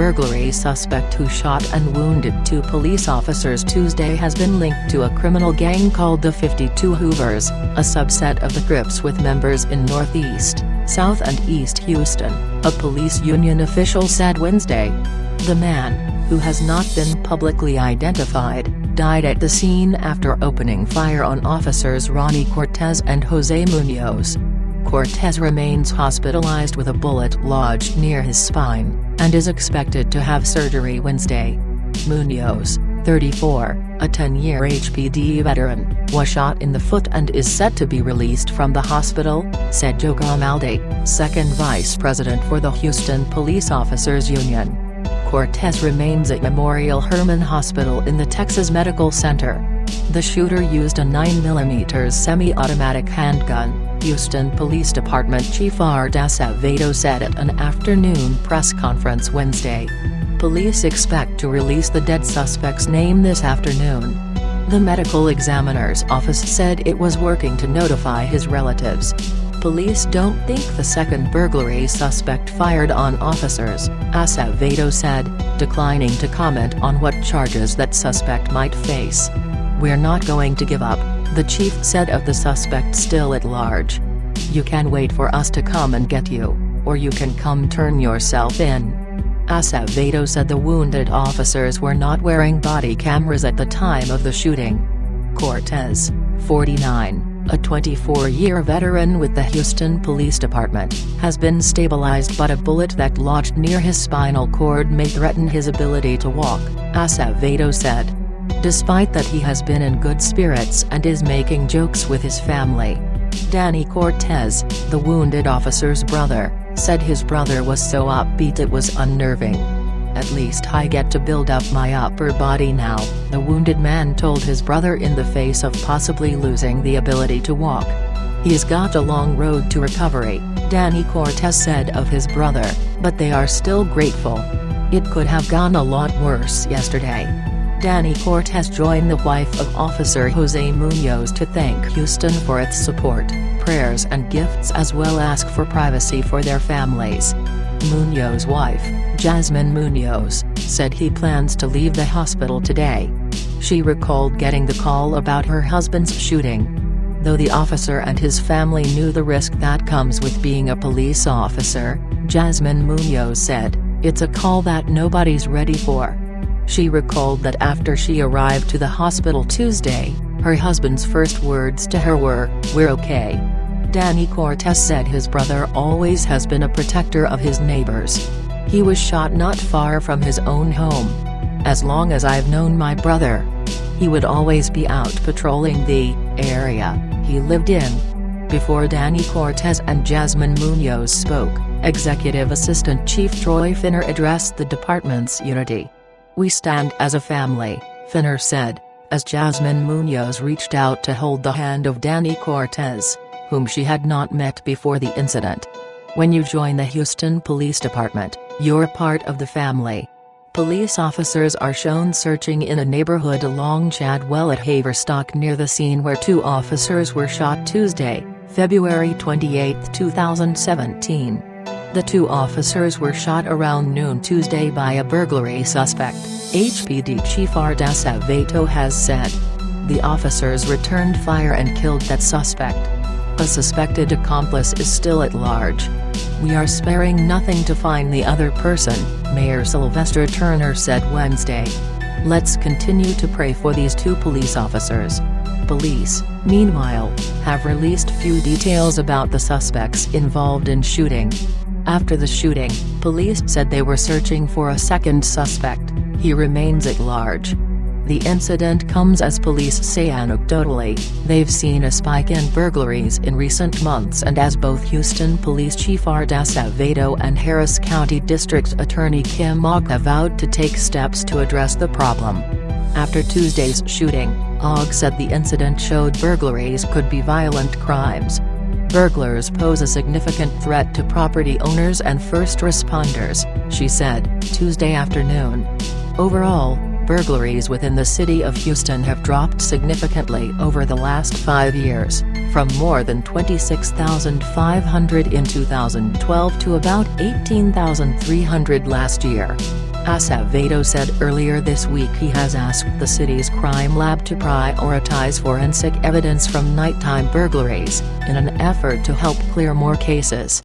burglary suspect who shot and wounded 2 police officers Tuesday has been linked to a criminal gang called the 52 Hoovers, a subset of the Crips with members in Northeast, South and East Houston, a police union official said Wednesday. The man, who has not been publicly identified, died at the scene after opening fire on officers Ronnie Cortez and Jose Munoz. Cortez remains hospitalized with a bullet lodged near his spine, and is expected to have surgery Wednesday. Munoz, 34, a 10-year HPD veteran, was shot in the foot and is set to be released from the hospital, said Joe Gamaldi, second vice president for the Houston Police Officers Union. Cortez remains at Memorial Hermann Hospital in the Texas Medical Center. The shooter used a 9mm semi-automatic handgun, Houston Police Department Chief R. Acevedo said at an afternoon press conference Wednesday. Police expect to release the dead suspect's name this afternoon. The medical examiner's office said it was working to notify his relatives. Police don't think the second burglary suspect fired on officers, Acevedo said, declining to comment on what charges that suspect might face. "We're not going to give up," the chief said of the suspect still at large. "You can wait for us to come and get you, or you can come turn yourself in." Acevedo said the wounded officers were not wearing body cameras at the time of the shooting. Cortez, 49, a 24-year veteran with the Houston Police Department, has been stabilized, but a bullet that lodged near his spinal cord may threaten his ability to walk, Acevedo said. Despite that, he has been in good spirits and is making jokes with his family. Danny Cortez, the wounded officer's brother, said his brother was so upbeat it was unnerving. "At least I get to build up my upper body now," the wounded man told his brother in the face of possibly losing the ability to walk. "He's got a long road to recovery," Danny Cortez said of his brother, "but they are still grateful. It could have gone a lot worse yesterday." Danny Cortez joined the wife of Officer Jose Munoz to thank Houston for its support, prayers and gifts, as well as ask for privacy for their families. Munoz's wife, Jasmine Munoz, said he plans to leave the hospital today. She recalled getting the call about her husband's shooting. Though the officer and his family knew the risk that comes with being a police officer, Jasmine Munoz said, "It's a call that nobody's ready for." She recalled that after she arrived to the hospital Tuesday, her husband's first words to her were, "We're okay." Danny Cortez said his brother always has been a protector of his neighbors. He was shot not far from his own home. "As long as I've known my brother, he would always be out patrolling the area he lived in." Before Danny Cortez and Jasmine Munoz spoke, Executive Assistant Chief Troy Finner addressed the department's unity. "We stand as a family," Finner said, as Jasmine Munoz reached out to hold the hand of Danny Cortez, whom she had not met before the incident. "When you join the Houston Police Department, you're part of the family." Police officers are shown searching in a neighborhood along Chadwell at Haverstock near the scene where 2 officers were shot Tuesday, February 28, 2017. The 2 officers were shot around noon Tuesday by a burglary suspect, HPD Chief R. Acevedo has said. The officers returned fire and killed that suspect. A suspected accomplice is still at large. "We are sparing nothing to find the other person," Mayor Sylvester Turner said Wednesday. "Let's continue to pray for these 2 police officers." Police, meanwhile, have released few details about the suspects involved in shooting. After the shooting, police said they were searching for a second suspect. He remains at large. The incident comes as police say anecdotally, they've seen a spike in burglaries in recent months, and as both Houston Police Chief R. Acevedo and Harris County District Attorney Kim Ogg have vowed to take steps to address the problem. After Tuesday's shooting, Ogg said the incident showed burglaries could be violent crimes. "Burglars pose a significant threat to property owners and first responders," she said, Tuesday afternoon. Overall, burglaries within the city of Houston have dropped significantly over the last 5 years, from more than 26,500 in 2012 to about 18,300 last year. Acevedo said earlier this week he has asked the city's crime lab to prioritize forensic evidence from nighttime burglaries, in an effort to help clear more cases.